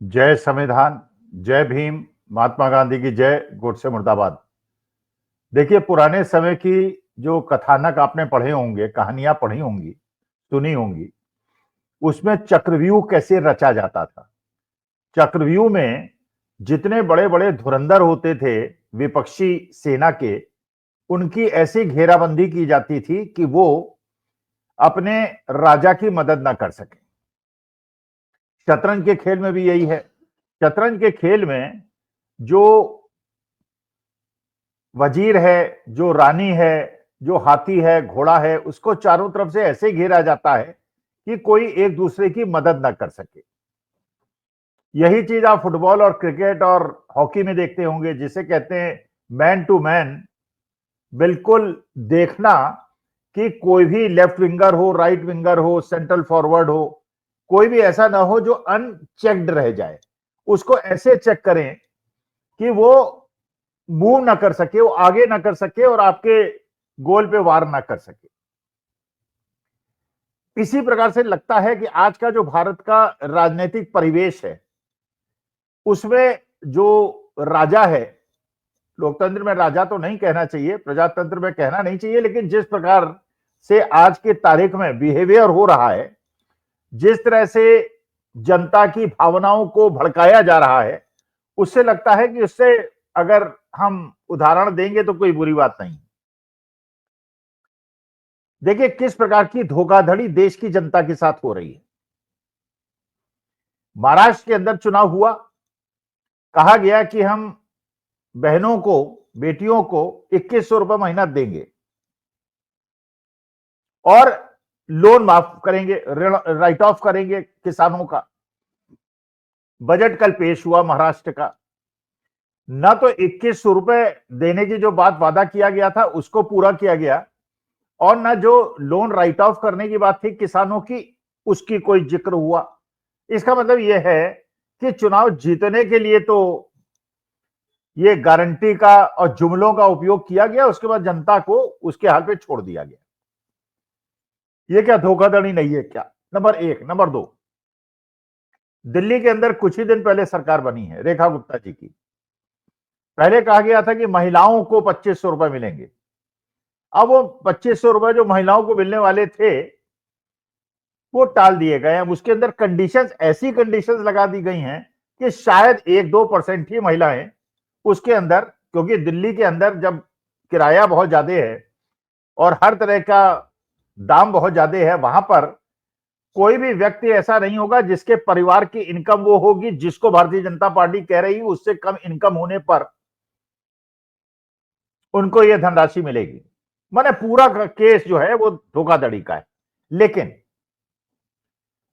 जय संविधान, जय भीम, महात्मा गांधी की जय, गोडसे मुर्दाबाद। देखिए, पुराने समय की जो कथानक आपने पढ़े होंगे, कहानियां पढ़ी होंगी, सुनी होंगी, उसमें चक्रव्यूह कैसे रचा जाता था। चक्रव्यूह में जितने बड़े बड़े धुरंधर होते थे विपक्षी सेना के, उनकी ऐसी घेराबंदी की जाती थी कि वो अपने राजा की मदद ना कर सके। शतरंज के खेल में भी यही है। शतरंज के खेल में जो वजीर है, जो रानी है, जो हाथी है, घोड़ा है, उसको चारों तरफ से ऐसे घेरा जाता है कि कोई एक दूसरे की मदद ना कर सके। यही चीज आप फुटबॉल और क्रिकेट और हॉकी में देखते होंगे, जिसे कहते हैं मैन टू मैन। बिल्कुल देखना कि कोई भी लेफ्ट विंगर हो, राइट विंगर हो, सेंट्रल फॉरवर्ड हो, कोई भी ऐसा ना हो जो अनचेक्ड रह जाए। उसको ऐसे चेक करें कि वो मूव ना कर सके, वो आगे ना कर सके और आपके गोल पे वार ना कर सके। इसी प्रकार से लगता है कि आज का जो भारत का राजनीतिक परिवेश है, उसमें जो राजा है, लोकतंत्र में राजा तो नहीं कहना चाहिए, प्रजातंत्र में कहना नहीं चाहिए, लेकिन जिस प्रकार से आज के तारीख में बिहेवियर हो रहा है, जिस तरह से जनता की भावनाओं को भड़काया जा रहा है, उससे लगता है कि उससे अगर हम उदाहरण देंगे तो कोई बुरी बात नहीं। देखिए किस प्रकार की धोखाधड़ी देश की जनता के साथ हो रही है। महाराष्ट्र के अंदर चुनाव हुआ, कहा गया कि हम बहनों को, बेटियों को 2100 रुपए महीना देंगे और लोन माफ करेंगे, राइट ऑफ करेंगे किसानों का। बजट कल पेश हुआ महाराष्ट्र का। न तो 2100 रुपए देने की जो बात वादा किया गया था उसको पूरा किया गया, और न जो लोन राइट ऑफ करने की बात थी किसानों की, उसकी कोई जिक्र हुआ। इसका मतलब यह है कि चुनाव जीतने के लिए तो ये गारंटी का और जुमलों का उपयोग किया गया, उसके बाद जनता को उसके हाल पे छोड़ दिया गया। ये क्या धोखाधड़ी नहीं है क्या? नंबर एक। नंबर दो, दिल्ली के अंदर कुछ ही दिन पहले सरकार बनी है रेखा गुप्ता जी की। पहले कहा गया था कि महिलाओं को 2500 रुपए मिलेंगे। अब वो 2500 रुपए जो महिलाओं को मिलने वाले थे वो टाल दिए गए। अब उसके अंदर कंडीशंस, ऐसी कंडीशंस लगा दी गई हैं कि शायद 1-2% ही महिलाएं उसके अंदर, क्योंकि दिल्ली के अंदर जब किराया बहुत ज्यादा है और हर तरह का दाम बहुत ज्यादा है, वहां पर कोई भी व्यक्ति ऐसा नहीं होगा जिसके परिवार की इनकम वो होगी जिसको भारतीय जनता पार्टी कह रही है उससे कम इनकम होने पर उनको यह धनराशि मिलेगी। माने पूरा केस जो है वो धोखाधड़ी का है। लेकिन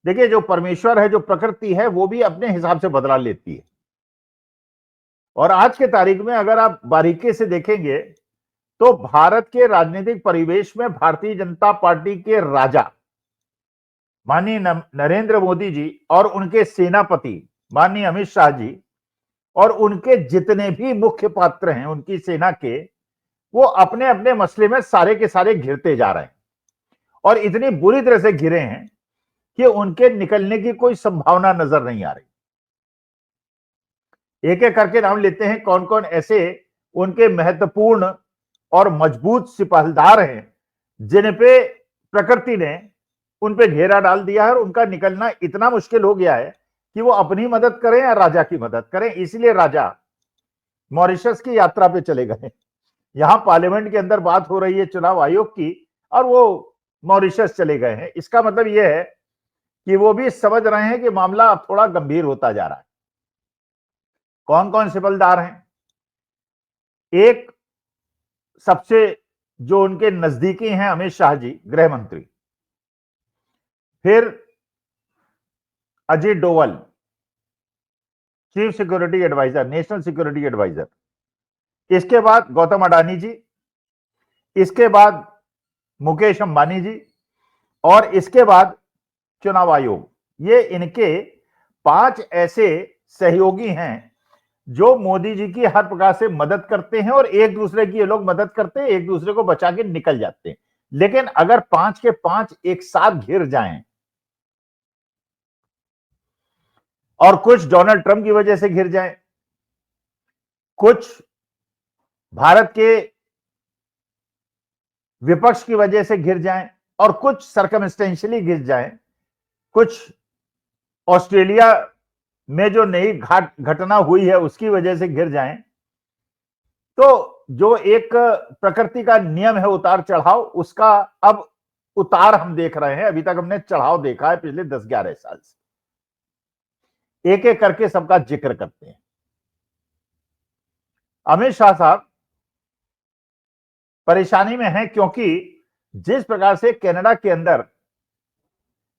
देखिए, जो परमेश्वर है, जो प्रकृति है, वो भी अपने हिसाब से बदला लेती है। और आज के तारीख में अगर आप बारीकी से देखेंगे तो भारत के राजनीतिक परिवेश में भारतीय जनता पार्टी के राजा माननीय नरेंद्र मोदी जी और उनके सेनापति माननीय अमित शाह जी और उनके जितने भी मुख्य पात्र हैं उनकी सेना के, वो अपने अपने मसले में सारे के सारे घिरते जा रहे हैं और इतनी बुरी तरह से घिरे हैं कि उनके निकलने की कोई संभावना नजर नहीं आ रही। एक एक करके नाम लेते हैं कौन कौन ऐसे उनके महत्वपूर्ण और मजबूत सिपाहीदार हैं जिन पे प्रकृति ने उन पे घेरा डाल दिया है और उनका निकलना इतना मुश्किल हो गया है कि वो अपनी मदद करें या राजा की मदद करें। इसलिए राजा मॉरिशस की यात्रा पे चले गए। यहां पार्लियामेंट के अंदर बात हो रही है चुनाव आयोग की और वो मॉरिशस चले गए हैं। इसका मतलब यह है कि वो भी समझ रहे हैं कि मामला अब थोड़ा गंभीर होता जा रहा है। कौन कौन सिपलदार हैं? एक सबसे जो उनके नजदीकी हैं अमित शाह जी, गृह मंत्री। फिर Ajit Doval, chief security adviser, national security adviser. इसके बाद गौतम अडानी जी, इसके बाद मुकेश अंबानी जी, और इसके बाद चुनाव आयोग। ये इनके 5 ऐसे सहयोगी हैं जो मोदी जी की हर प्रकार से मदद करते हैं और एक दूसरे की ये लोग मदद करते हैं, एक दूसरे को बचा के निकल जाते हैं। लेकिन अगर 5 के 5 एक साथ घिर जाएं और कुछ डोनाल्ड ट्रंप की वजह से घिर जाएं, कुछ भारत के विपक्ष की वजह से घिर जाएं और कुछ सर्कमस्टेंशियली घिर जाएं, कुछ ऑस्ट्रेलिया में जो नई घटना हुई है उसकी वजह से घिर जाएं। तो जो एक प्रकृति का नियम है उतार चढ़ाव, उसका अब उतार हम देख रहे हैं। अभी तक हमने चढ़ाव देखा है पिछले 10-11 साल से। एक एक करके सबका जिक्र करते हैं। अमित शाह साहब परेशानी में हैं क्योंकि जिस प्रकार से कनाडा के अंदर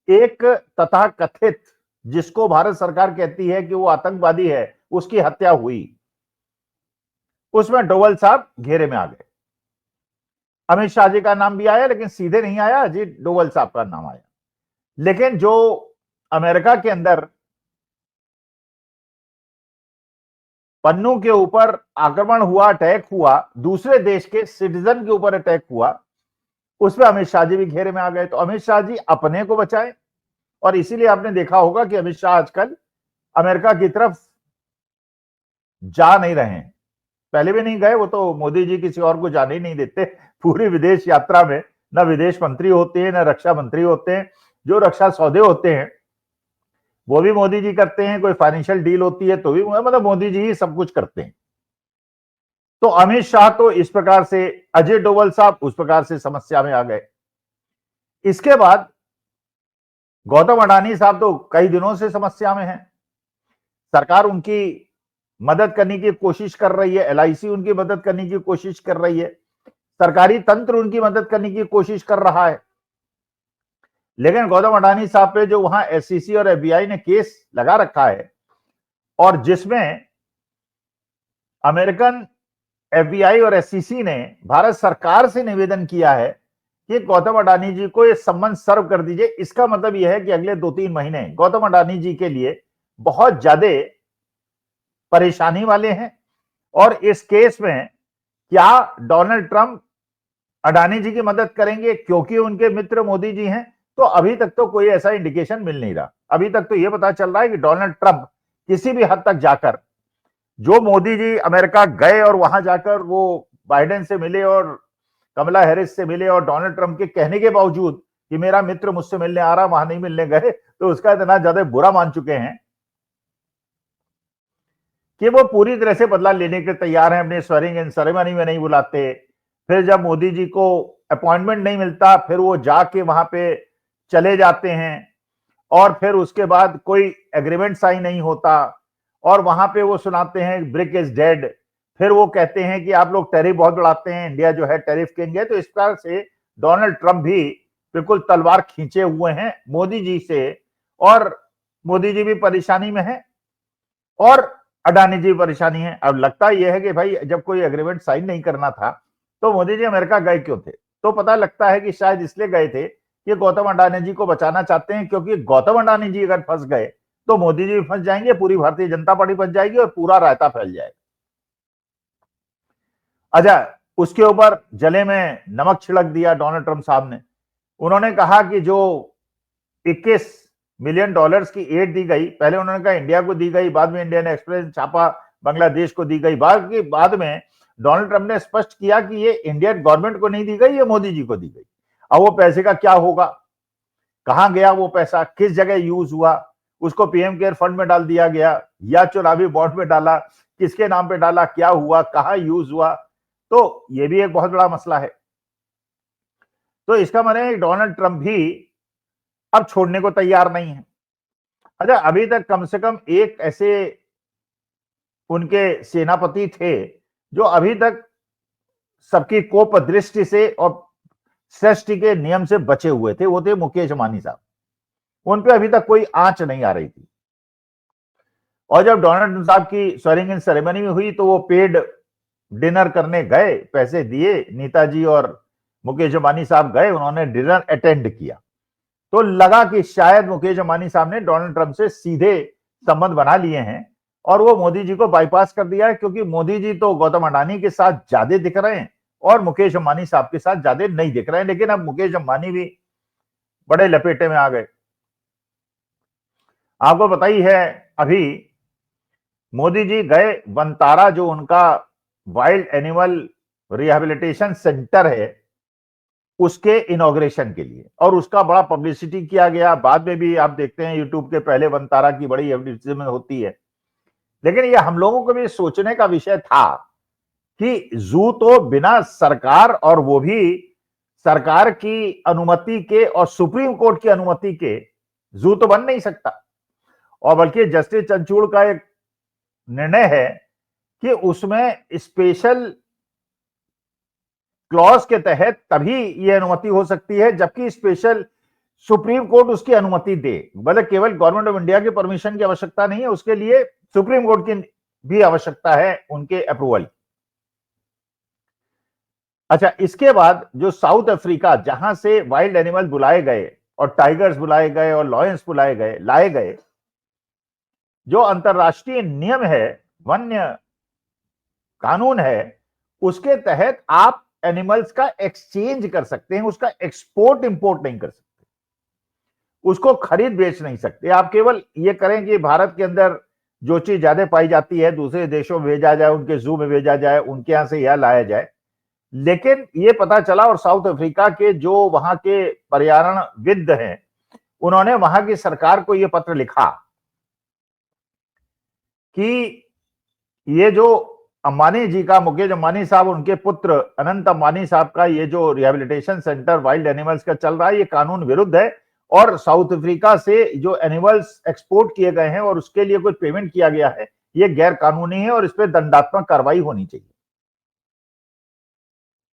एक तथाकथित, जिसको भारत सरकार कहती है कि वो आतंकवादी है, उसकी हत्या हुई, उसमें डोवल साहब घेरे में आ गए। अमित शाह जी का नाम भी आया, लेकिन सीधे नहीं आया, अजीत डोवल साहब का नाम आया। लेकिन जो अमेरिका के अंदर पन्नू के ऊपर आक्रमण हुआ, अटैक हुआ, दूसरे देश के सिटीजन के ऊपर अटैक हुआ, उसमें अमित शाह जी भी घेरे में आ गए। तो अमित शाह जी अपने को बचाए, और इसीलिए आपने देखा होगा कि अमित शाह आजकल अमेरिका की तरफ जा नहीं रहे हैं। पहले भी नहीं गए, वो तो मोदी जी किसी और को जाने ही नहीं देते। पूरी विदेश यात्रा में न विदेश मंत्री होते हैं, न रक्षा मंत्री होते हैं। जो रक्षा सौदे होते हैं वो भी मोदी जी करते हैं, कोई फाइनेंशियल डील होती है तो भी, मतलब मोदी जी ही सब कुछ करते हैं। तो अमित शाह तो इस प्रकार से, अजय डोवल साहब उस प्रकार से समस्या में आ गए। इसके बाद गौतम अडानी साहब तो कई दिनों से समस्या में हैं। सरकार उनकी मदद करने की कोशिश कर रही है, एलआईसी उनकी मदद करने की कोशिश कर रही है, सरकारी तंत्र उनकी मदद करने की कोशिश कर रहा है। लेकिन गौतम अडानी साहब पे जो वहां एससीसी और एफबीआई ने केस लगा रखा है, और जिसमें अमेरिकन एफबीआई और एससीसी ने भारत सरकार से निवेदन किया है कि गौतम अडानी जी को ये सम्मन सर्व कर दीजिए। इसका मतलब यह है कि अगले 2-3 महीने गौतम अडानी जी के लिए बहुत ज्यादा परेशानी वाले हैं। और इस केस में क्या डोनाल्ड ट्रंप अडानी जी की मदद करेंगे क्योंकि उनके मित्र मोदी जी हैं? तो अभी तक तो कोई ऐसा इंडिकेशन मिल नहीं रहा। अभी तक तो यह पता चल रहा है कि डोनाल्ड ट्रंप किसी भी हद तक जाकर, जो मोदी जी अमेरिका गए और वहां जाकर वो बाइडेन से मिले और कमला हैरिस से मिले, और डोनाल्ड ट्रंप के कहने के बावजूद कि मेरा मित्र मुझसे मिलने आ रहा, वहां नहीं मिलने गए, तो उसका इतना ज्यादा बुरा मान चुके हैं कि वो पूरी तरह से बदला लेने के तैयार हैं। अपने स्वेरिंग इन सेरेमनी में नहीं बुलाते, फिर जब मोदी जी को अपॉइंटमेंट नहीं मिलता फिर वो जाके वहां पे चले जाते हैं, और फिर उसके बाद कोई एग्रीमेंट साइन नहीं होता, और वहां पे वो सुनाते हैं ब्रिक इज डेड। फिर वो कहते हैं कि आप लोग टैरिफ बहुत बढ़ाते हैं, इंडिया जो है टैरिफ किंग है। तो इस प्रकार से डोनाल्ड ट्रंप भी बिल्कुल तलवार खींचे हुए हैं मोदी जी से, और मोदी जी भी परेशानी में है और अडानी जी परेशानी है। अब लगता यह है कि भाई जब कोई एग्रीमेंट साइन नहीं करना था तो मोदी जी अमेरिका गए क्यों थे? तो पता लगता है कि शायद इसलिए गए थे कि गौतम अडानी जी को बचाना चाहते हैं, क्योंकि गौतम अडानी जी अगर फंस गए तो मोदी जी भी फंस जाएंगे, पूरी भारतीय जनता पार्टी फंस जाएगी और पूरा रायता फैल जाएगा। अच्छा, उसके ऊपर जले में नमक छिड़क दिया डोनाल्ड ट्रंप साहब ने। उन्होंने कहा कि जो 21 मिलियन डॉलर्स की एड दी गई, पहले उन्होंने कहा इंडिया को दी गई, बाद में इंडियन एक्सप्रेस छापा बांग्लादेश को दी गई, बाद में डोनाल्ड ट्रंप ने स्पष्ट किया कि ये इंडियन गवर्नमेंट को नहीं दी गई, ये मोदी जी को दी गई। अब वो पैसे का क्या होगा, कहां गया वो पैसा, किस जगह यूज हुआ, उसको पीएम केयर फंड में डाल दिया गया या चुनावी बॉन्ड में डाला, किसके नाम पे डाला, क्या हुआ, कहां यूज हुआ, तो ये भी एक बहुत बड़ा मसला है। तो इसका मतलब है डोनाल्ड ट्रंप भी अब छोड़ने को तैयार नहीं है। अच्छा, अभी तक कम से कम एक ऐसे उनके सेनापति थे जो अभी तक सबकी कोप दृष्टि से और सृष्टि के नियम से बचे हुए थे, वो थे मुकेश अंबानी साहब। उन पे अभी तक कोई आंच नहीं आ रही थी। और जब डोनाल्ड साहब की स्वेरिंग इन सेरेमनी में हुई तो वो पेड डिनर करने गए, पैसे दिए, नेताजी और मुकेश अंबानी साहब गए, उन्होंने डिनर अटेंड किया। तो लगा कि शायद मुकेश अंबानी साहब ने डोनाल्ड ट्रंप से सीधे संबंध बना लिए हैं और वो मोदी जी को बाईपास कर दिया है, क्योंकि मोदी जी तो गौतम अडानी के साथ ज्यादा दिख रहे हैं और मुकेश अंबानी साहब के साथ ज्यादा नहीं दिख रहे हैं। लेकिन अब मुकेश अंबानी भी बड़े लपेटे में आ गए। आपको पता ही है अभी मोदी जी गए वनतारा, जो उनका वाइल्ड एनिमल रिहैबिलिटेशन सेंटर है, उसके इनॉग्रेशन के लिए, और उसका बड़ा पब्लिसिटी किया गया। बाद में भी आप देखते हैं यूट्यूब के पहले वनतारा की बड़ी एडवर्टाइजमेंट होती है। लेकिन ये हम लोगों को भी सोचने का विषय था कि जू तो बिना सरकार, और वो भी सरकार की अनुमति के और सुप्रीम कोर्ट की अनुमति के, जू तो बन नहीं सकता। और बल्कि जस्टिस चंद्रचूड़ का एक निर्णय है कि उसमें स्पेशल क्लॉज के तहत तभी यह अनुमति हो सकती है जबकि स्पेशल सुप्रीम कोर्ट उसकी अनुमति दे। मतलब केवल गवर्नमेंट ऑफ इंडिया की परमिशन की आवश्यकता नहीं है, उसके लिए सुप्रीम कोर्ट की भी आवश्यकता है, उनके अप्रूवल। अच्छा, इसके बाद जो साउथ अफ्रीका, जहां से वाइल्ड एनिमल बुलाए गए और टाइगर्स बुलाए गए और लॉयंस बुलाए गए, लाए गए, जो अंतरराष्ट्रीय नियम है, वन्य कानून है, उसके तहत आप एनिमल्स का एक्सचेंज कर सकते हैं, उसका एक्सपोर्ट इंपोर्ट नहीं कर सकते, उसको खरीद बेच नहीं सकते। आप केवल ये करें कि भारत के अंदर जो चीज ज्यादा पाई जाती है दूसरे देशों में भेजा जाए, उनके जू में भेजा जाए, उनके यहां से यह लाया जाए। लेकिन ये पता चला, और साउथ अफ्रीका के जो वहां के पर्यावरणविद हैं, उन्होंने वहां की सरकार को यह पत्र लिखा कि ये जो अंबानी जी का, मुकेश अंबानी साहब, उनके पुत्र अनंत अंबानी साहब का ये जो रिहैबिलिटेशन सेंटर वाइल्ड एनिमल्स का चल रहा है, ये कानून विरुद्ध है, और साउथ अफ्रीका से जो एनिमल्स एक्सपोर्ट किए गए हैं और उसके लिए कुछ पेमेंट किया गया है, ये गैर कानूनी है और इस पर दंडात्मक कार्रवाई होनी चाहिए।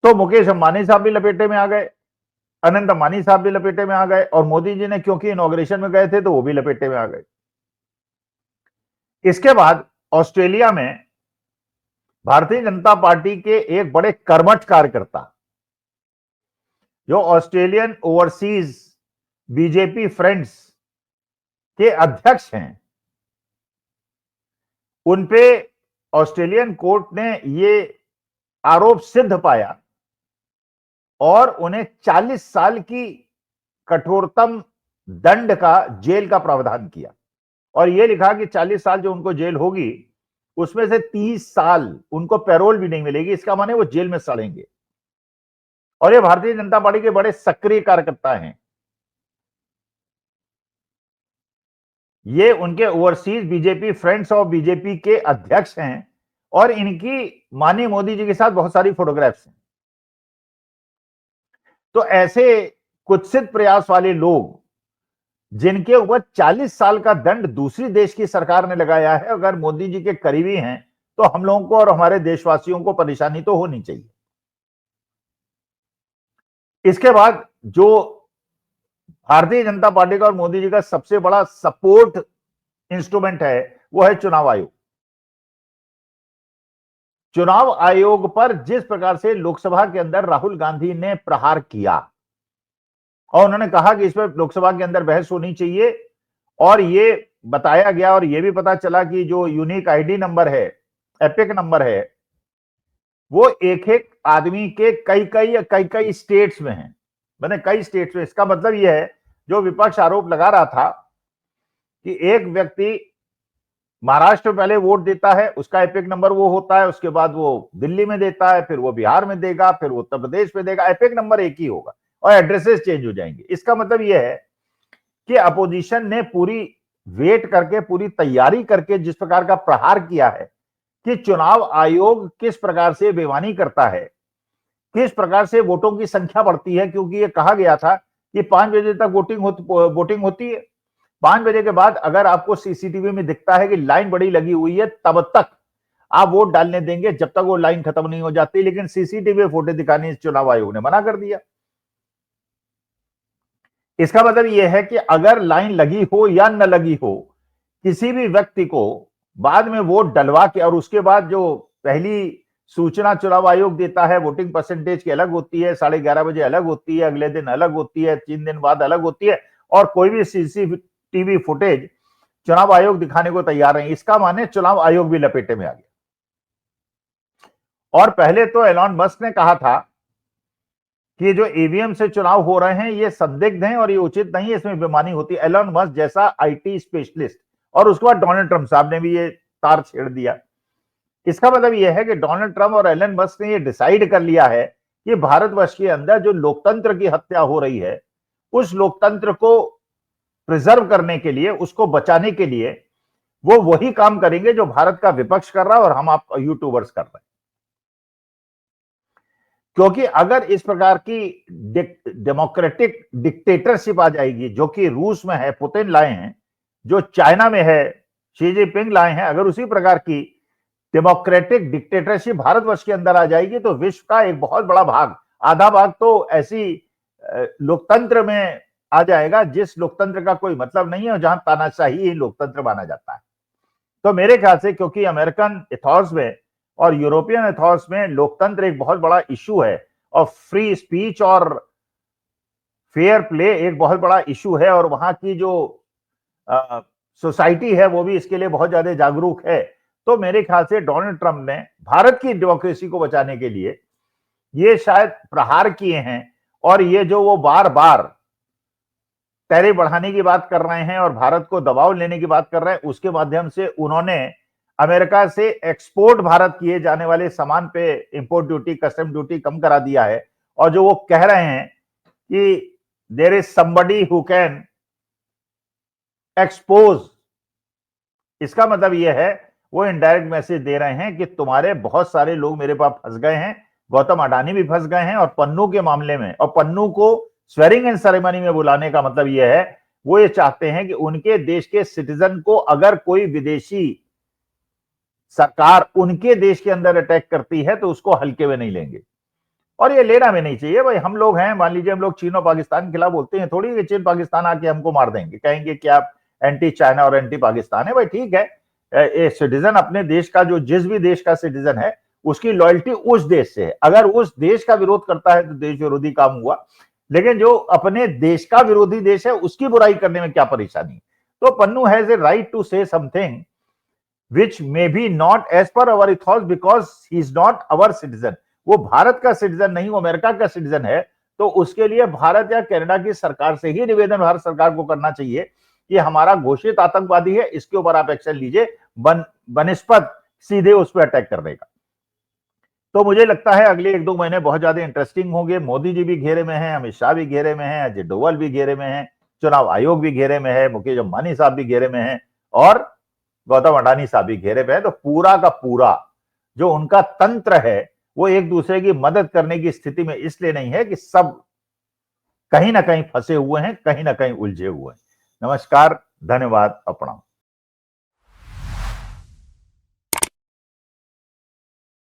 तो मुकेश अंबानी साहब भी लपेटे में आ गए, अनंत अंबानी साहब भी लपेटे में आ गए, और मोदी जी ने क्योंकि इनॉग्रेशन में गए थे तो वो भी लपेटे में आ गए। इसके बाद ऑस्ट्रेलिया में भारतीय जनता पार्टी के एक बड़े कर्मठ कार्यकर्ता, जो ऑस्ट्रेलियन ओवरसीज बीजेपी फ्रेंड्स के अध्यक्ष हैं, उनपे ऑस्ट्रेलियन कोर्ट ने ये आरोप सिद्ध पाया और उन्हें 40 साल की कठोरतम दंड का, जेल का प्रावधान किया, और यह लिखा कि 40 साल जो उनको जेल होगी, उसमें से 30 साल उनको पैरोल भी नहीं मिलेगी। इसका माने वो जेल में सड़ेंगे। और ये भारतीय जनता पार्टी के बड़े सक्रिय कार्यकर्ता हैं, ये उनके overseas BJP friends of BJP के अध्यक्ष हैं, और इनकी माननीय मोदी जी के साथ बहुत सारी फोटोग्राफ्स हैं। तो ऐसे कुत्सित प्रयास वाले लोग, जिनके ऊपर 40 साल का दंड दूसरी देश की सरकार ने लगाया है, अगर मोदी जी के करीबी हैं, तो हम लोगों को और हमारे देशवासियों को परेशानी तो होनी चाहिए। इसके बाद जो भारतीय जनता पार्टी का और मोदी जी का सबसे बड़ा सपोर्ट इंस्ट्रूमेंट है, वो है चुनाव आयोग। चुनाव आयोग पर जिस प्रकार से लोकसभा के अंदर राहुल गांधी ने प्रहार किया, और उन्होंने कहा कि इस पर लोकसभा के अंदर बहस होनी चाहिए, और ये बताया गया और ये भी पता चला कि जो यूनिक आईडी नंबर है, एपिक नंबर है, वो एक एक आदमी के कई कई स्टेट्स में है, मैंने कई स्टेट्स में। इसका मतलब यह है, जो विपक्ष आरोप लगा रहा था कि एक व्यक्ति महाराष्ट्र में पहले वोट देता है, उसका एपिक नंबर वो होता है, उसके बाद वो दिल्ली में देता है, फिर वो बिहार में देगा, फिर वो उत्तर प्रदेश में देगा, एपिक नंबर एक ही होगा और एड्रेसेस चेंज हो जाएंगे। इसका मतलब यह है कि अपोजिशन ने पूरी वेट करके, पूरी तैयारी करके जिस प्रकार का प्रहार किया है कि चुनाव आयोग किस प्रकार से बेईमानी करता है, किस प्रकार से वोटों की संख्या बढ़ती है, क्योंकि ये कहा गया था कि 5 बजे तक वोटिंग होती है। 5 बजे के बाद अगर आपको सीसीटीवी में दिखता है कि लाइन बड़ी लगी हुई है, तब तक आप वोट डालने देंगे जब तक वो लाइन खत्म नहीं हो जाती। लेकिन सीसीटीवी फुटेज दिखाने चुनाव आयोग ने मना कर दिया। इसका मतलब यह है कि अगर लाइन लगी हो या न लगी हो, किसी भी व्यक्ति को बाद में वोट डलवा के, और उसके बाद जो पहली सूचना चुनाव आयोग देता है वोटिंग परसेंटेज की अलग होती है, 11:30 बजे अलग होती है, अगले दिन अलग होती है, 3 दिन बाद अलग होती है, और कोई भी सीसीटीवी फुटेज चुनाव आयोग दिखाने को तैयार नहीं। इसका माने चुनाव आयोग भी लपेटे में आ गया। और पहले तो एलॉन मस्क ने कहा था कि जो ईवीएम से चुनाव हो रहे हैं ये संदिग्ध हैं और ये उचित नहीं है, इसमें बेईमानी होती है। एलन मस्क जैसा आईटी स्पेशलिस्ट और उसके बाद डोनाल्ड ट्रंप साहब ने भी ये तार छेड़ दिया। इसका मतलब यह है कि डोनाल्ड ट्रंप और एलन मस्क ने ये डिसाइड कर लिया है कि भारतवर्ष के अंदर जो लोकतंत्र की हत्या हो रही है, उस लोकतंत्र को प्रिजर्व करने के लिए, उसको बचाने के लिए वो वही काम करेंगे जो भारत का विपक्ष कर रहा है और हम आप यूट्यूबर्स कर रहे हैं। क्योंकि अगर इस प्रकार की डेमोक्रेटिक डिक्टेटरशिप आ जाएगी, जो कि रूस में है, पुतिन लाए हैं, जो चाइना में है, शी जिनपिंग लाए हैं, अगर उसी प्रकार की डेमोक्रेटिक डिक्टेटरशिप भारतवर्ष के अंदर आ जाएगी तो विश्व का एक बहुत बड़ा भाग, आधा भाग तो ऐसी लोकतंत्र में आ जाएगा जिस लोकतंत्र का कोई मतलब नहीं है और जहां तानाशाही ही लोकतंत्र माना जाता है। तो मेरे ख्याल से क्योंकि अमेरिकन एथॉस में और यूरोपियन एथॉस में लोकतंत्र एक बहुत बड़ा इशू है और फ्री स्पीच और फेयर प्ले एक बहुत बड़ा इशू है और वहां की जो सोसाइटी है वो भी इसके लिए बहुत ज्यादा जागरूक है, तो मेरे ख्याल से डोनाल्ड ट्रंप ने भारत की डेमोक्रेसी को बचाने के लिए ये शायद प्रहार किए हैं। और ये जो वो बार बार टैरिफ बढ़ाने की बात कर रहे हैं और भारत को दबाव लेने की बात कर रहे हैं, उसके माध्यम से उन्होंने अमेरिका से एक्सपोर्ट भारत किए जाने वाले सामान पे इंपोर्ट ड्यूटी, कस्टम ड्यूटी कम करा दिया है। और जो वो कह रहे हैं कि there is somebody who can expose, इसका मतलब यह है वो इनडायरेक्ट मैसेज दे रहे हैं कि तुम्हारे बहुत सारे लोग मेरे पास फंस गए हैं, गौतम अडानी भी फंस गए हैं और पन्नू के मामले में, और पन्नू को स्वेरिंग इन सेरेमनी में बुलाने का मतलब यह है वो ये चाहते हैं कि उनके देश के सिटीजन को अगर कोई विदेशी सरकार उनके देश के अंदर अटैक करती है तो उसको हल्के में नहीं लेंगे। और ये लेना भी नहीं चाहिए भाई, हम लोग हैं, मान लीजिए हम लोग चीन और पाकिस्तान के खिलाफ बोलते हैं, थोड़ी चीन पाकिस्तान आके हमको मार देंगे, कहेंगे कि आप एंटी चाइना और एंटी पाकिस्तान है। भाई ठीक है, सिटीजन अपने देश का, जो जिस भी देश का सिटीजन है उसकी लॉयल्टी उस देश से है। अगर उस देश का विरोध करता है तो देश विरोधी काम हुआ, लेकिन जो अपने देश का विरोधी देश है उसकी बुराई करने में क्या परेशानी। तो Pannu has a right to say something which may be not as per our ethos because he is not our citizen। वो भारत का सिटीजन नहीं, वो अमेरिका का सिटीजन है। तो उसके लिए भारत या कनाडा की सरकार से ही निवेदन भारत सरकार को करना चाहिए कि हमारा घोषित आतंकवादी है, इसके ऊपर आप एक्शन लीजिए, बनिस्पत सीधे उस पर अटैक करने का। तो मुझे लगता है अगले 1-2 महीने बहुत ज्यादा इंटरेस्टिंग होंगे। मोदी जी भी घेरे में हैं, अमित शाह भी घेरे में हैं, अजय डोभाल भी घेरे में हैं, चुनाव आयोग भी घेरे में है, मुकेश अंबानी साहब भी घेरे में हैं और गौतम अडानी साहब भी घेरे पे है। तो पूरा का पूरा जो उनका तंत्र है वो एक दूसरे की मदद करने की स्थिति में इसलिए नहीं है कि सब कहीं ना कहीं फंसे हुए हैं, कहीं ना कहीं उलझे हुए हैं। नमस्कार, धन्यवाद, प्रणाम।